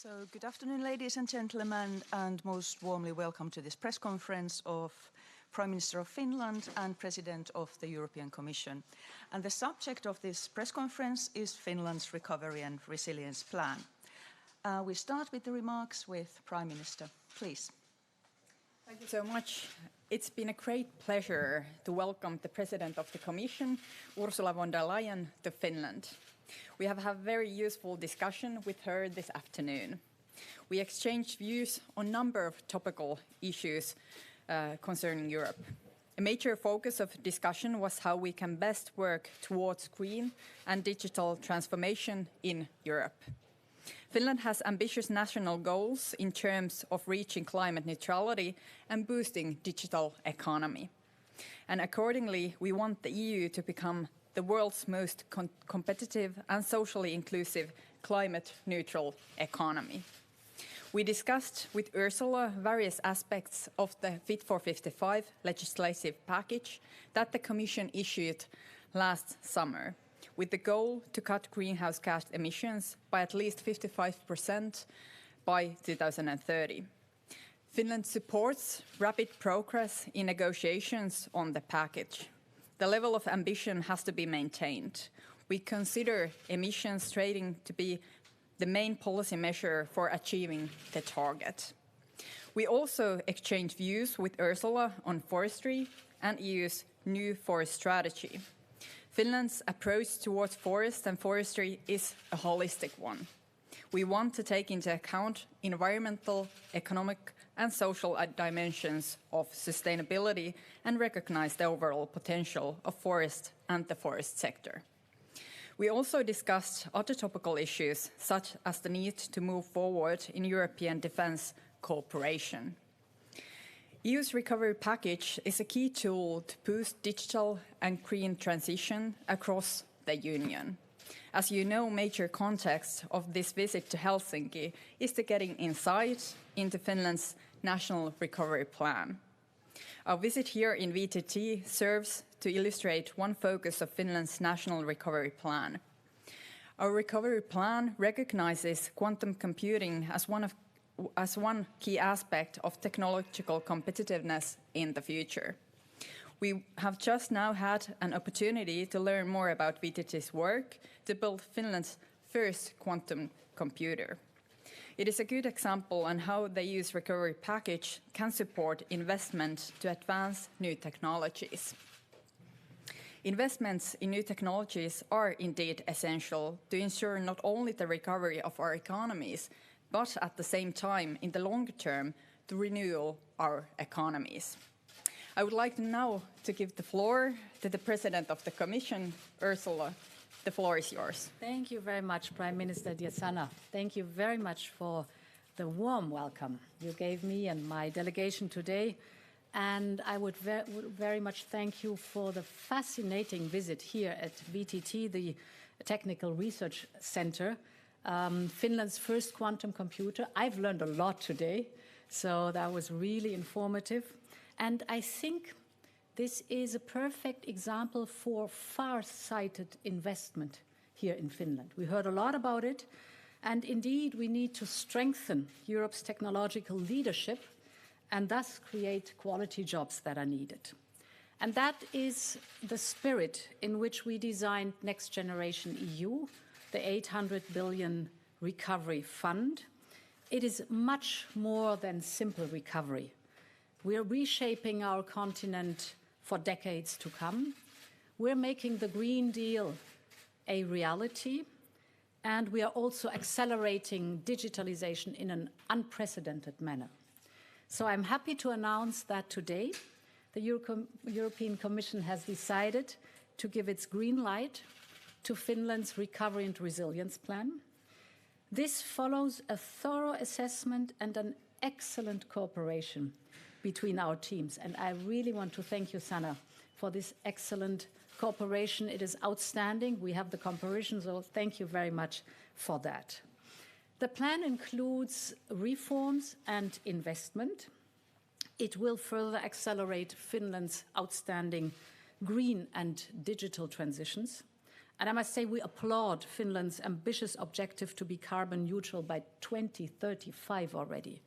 So, good afternoon, ladies and gentlemen, and most warmly welcome to this press conference of Prime Minister of Finland and President of the European Commission. And the subject of this press conference is Finland's Recovery and Resilience Plan. We start with the remarks with Prime Minister. Please. Thank you so much. It's been a great pleasure to welcome the President of the Commission, Ursula von der Leyen, to Finland. We have had a very useful discussion with her this afternoon. We exchanged views on a number of topical issues concerning Europe. A major focus of discussion was how we can best work towards green and digital transformation in Europe. Finland has ambitious national goals in terms of reaching climate neutrality and boosting digital economy. And accordingly, we want the EU to become the world's most competitive and socially inclusive climate-neutral economy. We discussed with Ursula various aspects of the Fit for 55 legislative package that the Commission issued last summer, with the goal to cut greenhouse gas emissions by at least 55% by 2030. Finland supports rapid progress in negotiations on the package. The level of ambition has to be maintained. We consider emissions trading to be the main policy measure for achieving the target. We also exchanged views with Ursula on forestry and EU's new forest strategy. Finland's approach towards forest and forestry is a holistic one. We want to take into account environmental, economic and social dimensions of sustainability and recognize the overall potential of forest and the forest sector. We also discussed other topical issues, such as the need to move forward in European defence cooperation. EU's recovery package is a key tool to boost digital and green transition across the Union. As you know, major context of this visit to Helsinki is the getting insight into Finland's national recovery plan. Our visit here in VTT serves to illustrate one focus of Finland's national recovery plan. Our recovery plan recognizes quantum computing as one key aspect of technological competitiveness in the future. We have just now had an opportunity to learn more about VTT's work to build Finland's first quantum computer. It is a good example on how the EU's recovery package can support investment to advance new technologies. Investments in new technologies are indeed essential to ensure not only the recovery of our economies, but at the same time, in the longer term, to renew our economies. I would like now to give the floor to the President of the Commission, Ursula. The floor is yours. Thank you very much, Prime Minister Sanna. Thank you very much for the warm welcome you gave me and my delegation today. And I would very much thank you for the fascinating visit here at VTT, the Technical Research Center, Finland's first quantum computer. I've learned a lot today, so that was really informative. And I think this is a perfect example for far-sighted investment here in Finland. We heard a lot about it, and indeed we need to strengthen Europe's technological leadership and thus create quality jobs that are needed. And that is the spirit in which we designed Next Generation EU, the 800 billion recovery fund. It is much more than simple recovery. We are reshaping our continent for decades to come. We're making the Green Deal a reality, and we are also accelerating digitalization in an unprecedented manner. So I'm happy to announce that today the European Commission has decided to give its green light to Finland's Recovery and Resilience Plan. This follows a thorough assessment and an excellent cooperation between our teams. And I really want to thank you, Sanna, for this excellent cooperation. It is outstanding. We have the comparison, so thank you very much for that. The plan includes reforms and investment. It will further accelerate Finland's outstanding green and digital transitions. And I must say we applaud Finland's ambitious objective to be carbon neutral by 2035 already.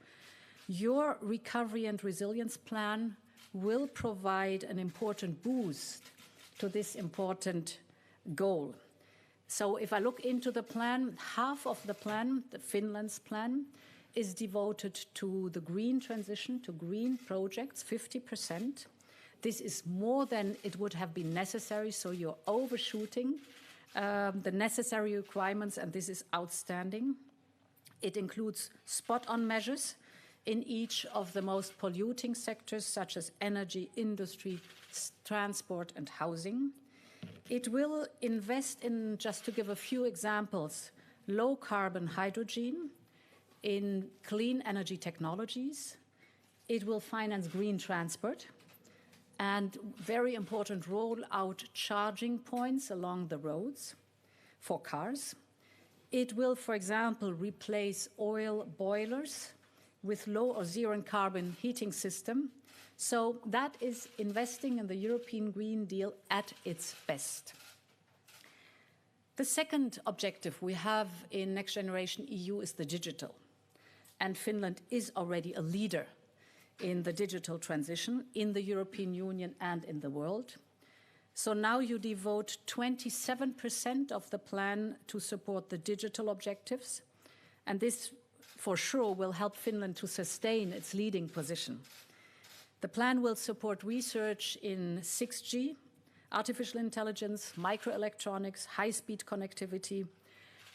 Your recovery and resilience plan will provide an important boost to this important goal. So if I look into the plan, half of the plan, the Finland's plan, is devoted to the green transition, to green projects, 50%. This is more than it would have been necessary, so you're overshooting the necessary requirements, and this is outstanding. It includes spot-on measures in each of the most polluting sectors, such as energy, industry, transport, and housing. It will invest in, just to give a few examples, low-carbon hydrogen, in clean energy technologies. It will finance green transport, and very important, roll out charging points along the roads for cars. It will, for example, replace oil boilers with low or zero carbon heating system. So that is investing in the European Green Deal at its best. The second objective we have in Next Generation EU is the digital. And Finland is already a leader in the digital transition in the European Union and in the world. So now you devote 27% of the plan to support the digital objectives, and this for sure will help Finland to sustain its leading position. The plan will support research in 6G, artificial intelligence, microelectronics, high-speed connectivity.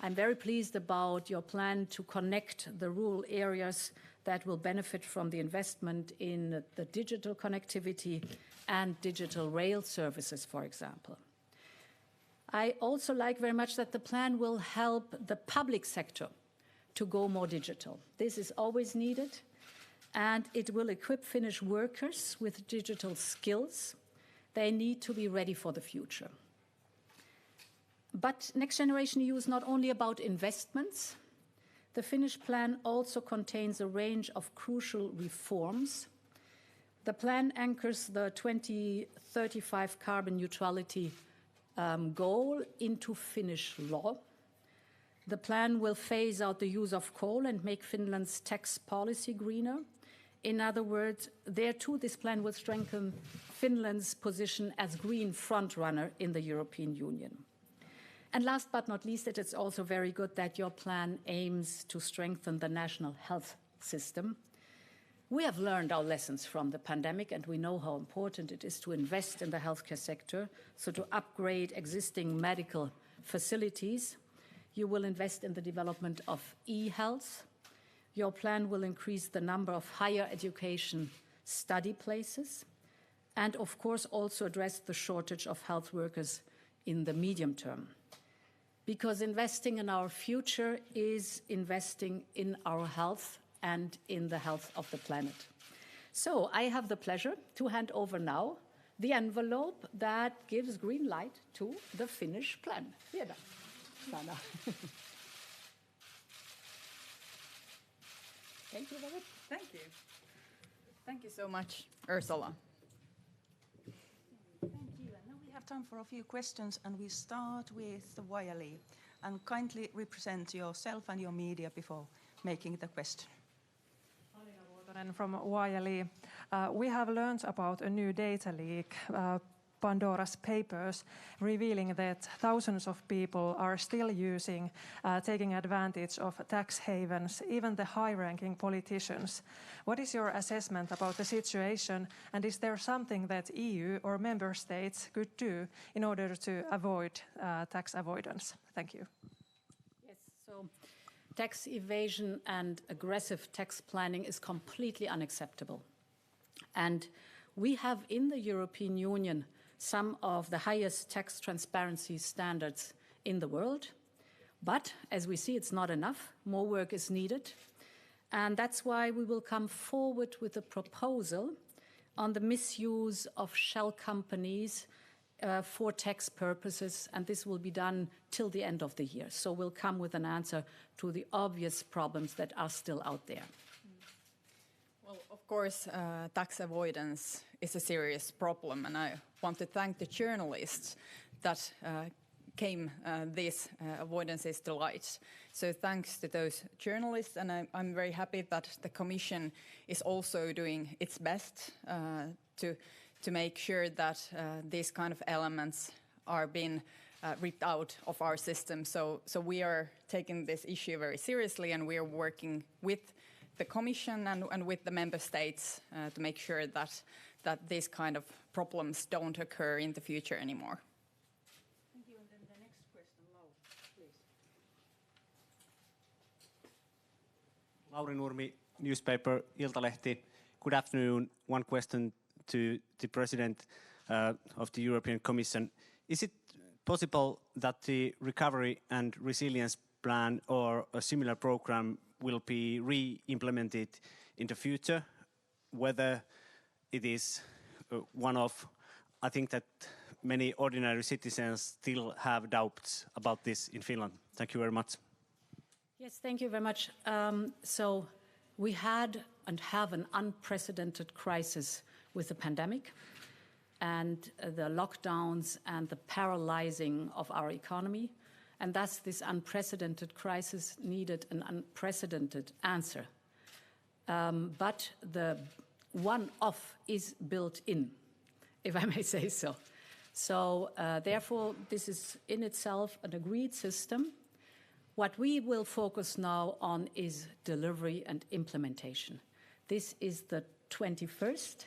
I'm very pleased about your plan to connect the rural areas that will benefit from the investment in the digital connectivity and digital rail services, for example. I also like very much that the plan will help the public sector to go more digital. This is always needed, and it will equip Finnish workers with digital skills. They need to be ready for the future. But Next Generation EU is not only about investments. The Finnish plan also contains a range of crucial reforms. The plan anchors the 2035 carbon neutrality goal into Finnish law. The plan will phase out the use of coal and make Finland's tax policy greener. In other words, there too, this plan will strengthen Finland's position as green frontrunner in the European Union. And last but not least, it is also very good that your plan aims to strengthen the national health system. We have learned our lessons from the pandemic, and we know how important it is to invest in the healthcare sector, so to upgrade existing medical facilities. You will invest in the development of e-health. Your plan will increase the number of higher education study places, and of course also address the shortage of health workers in the medium term. Because investing in our future is investing in our health and in the health of the planet. So I have the pleasure to hand over now the envelope that gives green light to the Finnish plan. Here, Sana. Thank you very much. Thank you. Thank you so much, Ursula. Thank you. And now we have time for a few questions, and we start with the Wylie. And kindly represent yourself and your media before making the question. Alina Vuotonen from Wylie. We have learned about a new data leak, Pandora's Papers, revealing that thousands of people are still taking advantage of tax havens, even the high-ranking politicians. What is your assessment about the situation, and is there something that EU or member states could do in order to avoid tax avoidance? Thank you. Yes, so tax evasion and aggressive tax planning is completely unacceptable. And we have in the European Union some of the highest tax transparency standards in the world. But as we see, it's not enough. More work is needed. And that's why we will come forward with a proposal on the misuse of shell companies for tax purposes, and this will be done till the end of the year. So we'll come with an answer to the obvious problems that are still out there. Well, of course, tax avoidance is a serious problem, and I want to thank the journalists that came these avoidances to light. So thanks to those journalists, and I'm very happy that the Commission is also doing its best to make sure that these kind of elements are being ripped out of our system. So we are taking this issue very seriously, and we are working with the Commission and with the Member States to make sure that these kind of problems don't occur in the future anymore. Thank you. And then the next question, Lau, please. Lauri Nurmi, newspaper Iltalehti. Good afternoon. One question to the President of the European Commission. Is it possible that the recovery and resilience plan or a similar program will be re-implemented in the future? Whether it is one-off, I think that many ordinary citizens still have doubts about this in Finland. Thank you very much. Yes, thank you very much. So we had and have an unprecedented crisis with the pandemic and the lockdowns and the paralyzing of our economy. And thus this unprecedented crisis needed an unprecedented answer. But the one-off is built in, if I may say so. So therefore, this is in itself an agreed system. What we will focus now on is delivery and implementation. This is the 21st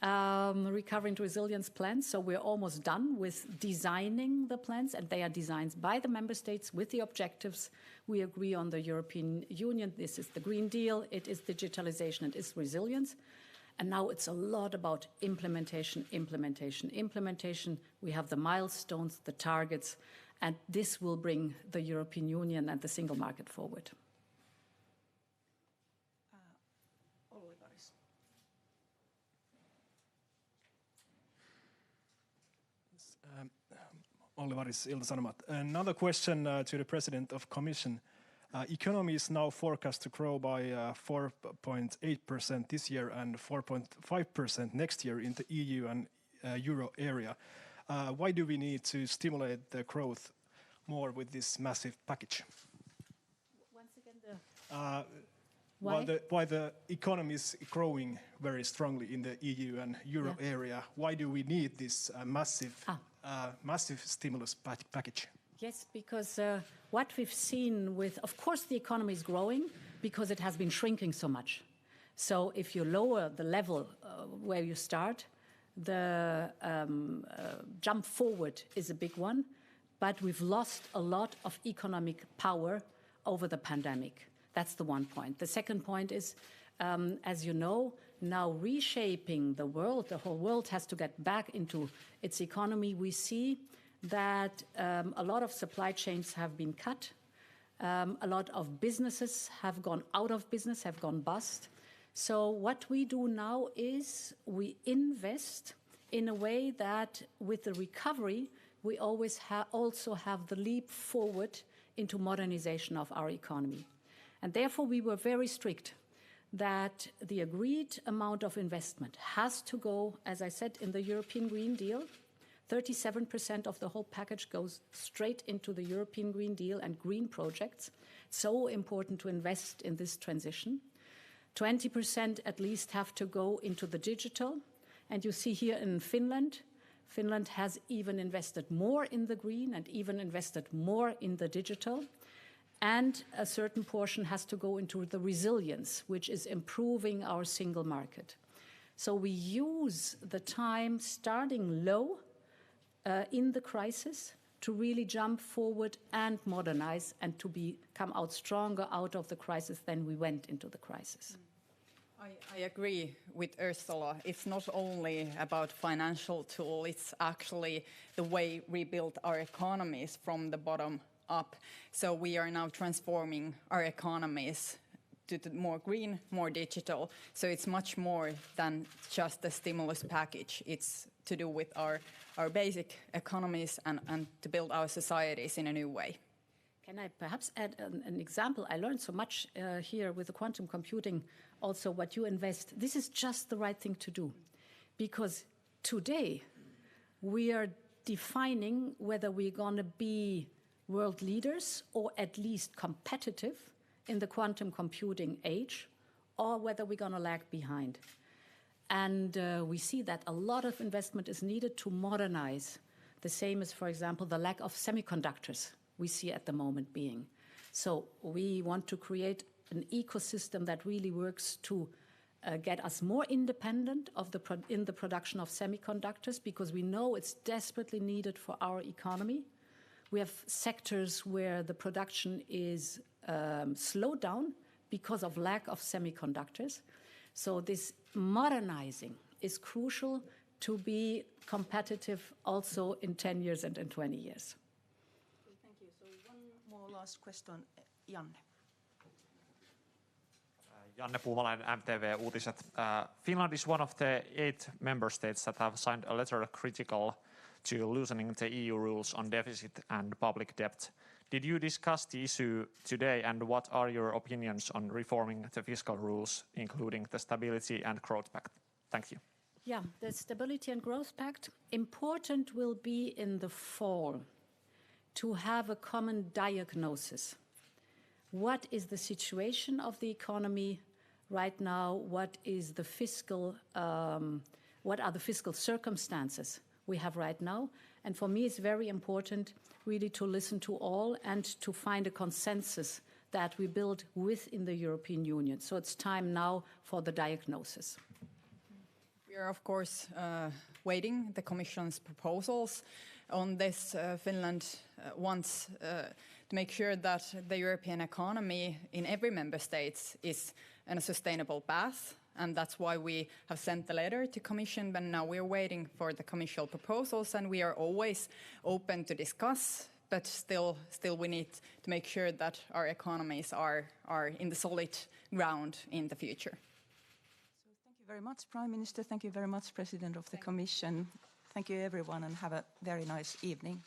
Recovery and Resilience Plan, so we're almost done with designing the plans, and they are designed by the Member States with the objectives we agree on the European Union. This is the Green Deal, it is digitalization, it is resilience. And now it's a lot about implementation, implementation, implementation. We have the milestones, the targets, and this will bring the European Union and the single market forward. Olli Varis. Olli Varis, Ilta-Sanomat. Another question to the President of Commission. Economy is now forecast to grow by 4.8% this year and 4.5% next year in the EU and Euro area. Why do we need to stimulate the growth more with this massive package? Once again, why the economy is growing very strongly in the EU and Euro area? Why do we need this massive stimulus package? Yes, because what we've seen with, of course, the economy is growing because it has been shrinking so much. So if you lower the level where you start, the jump forward is a big one. But we've lost a lot of economic power over the pandemic. That's the one point. The second point is, as you know, now reshaping the world, the whole world has to get back into its economy. We see that a lot of supply chains have been cut. A lot of businesses have gone out of business, have gone bust. So what we do now is we invest in a way that with the recovery, we always also have the leap forward into modernization of our economy. And therefore, we were very strict that the agreed amount of investment has to go, as I said, in the European Green Deal. 37% of the whole package goes straight into the European Green Deal and green projects. So important to invest in this transition. 20% at least have to go into the digital. And you see here in Finland, Finland has even invested more in the green and even invested more in the digital. And a certain portion has to go into the resilience, which is improving our single market. So we use the time starting low in the crisis to really jump forward and modernize and to come out stronger out of the crisis than we went into the crisis. I agree with Ursula. It's not only about financial tool, it's actually the way we build our economies from the bottom up. So we are now transforming our economies to the more green, more digital. So it's much more than just the stimulus package. It's to do with our basic economies and to build our societies in a new way. Can I perhaps add an example? I learned so much here with the quantum computing, also what you invest. This is just the right thing to do. Because today we are defining whether we're going to be world leaders or at least competitive in the quantum computing age, or whether we're going to lag behind. And we see that a lot of investment is needed to modernize. The same as, for example, the lack of semiconductors we see at the moment being. So we want to create an ecosystem that really works to get us more independent of in the production of semiconductors, because we know it's desperately needed for our economy. We have sectors where the production is slowed down because of lack of semiconductors. So this modernizing is crucial to be competitive also in 10 years and in 20 years. Okay, thank you. So one more last question, Janne. Janne Puumalainen, MTV Uutiset. Finland is one of the 8 member states that have signed a letter critical to loosening the EU rules on deficit and public debt. Did you discuss the issue today, and what are your opinions on reforming the fiscal rules, including the Stability and Growth Pact? Thank you. Yeah, the Stability and Growth Pact, important will be in the fall to have a common diagnosis. What is the situation of the economy right now? What is the fiscal, what are the fiscal circumstances we have right now? And for me, it's very important really to listen to all and to find a consensus that we build within the European Union. So it's time now for the diagnosis. We are, of course, waiting the Commission's proposals on this. Finland wants to make sure that the European economy in every member state is on a sustainable path. And that's why we have sent the letter to Commission, but now we're waiting for the Commission proposals, and we are always open to discuss, but still we need to make sure that our economies are in the solid ground in the future. So thank you very much, Prime Minister. Thank you very much, President of the Commission. Thank you, everyone, and have a very nice evening.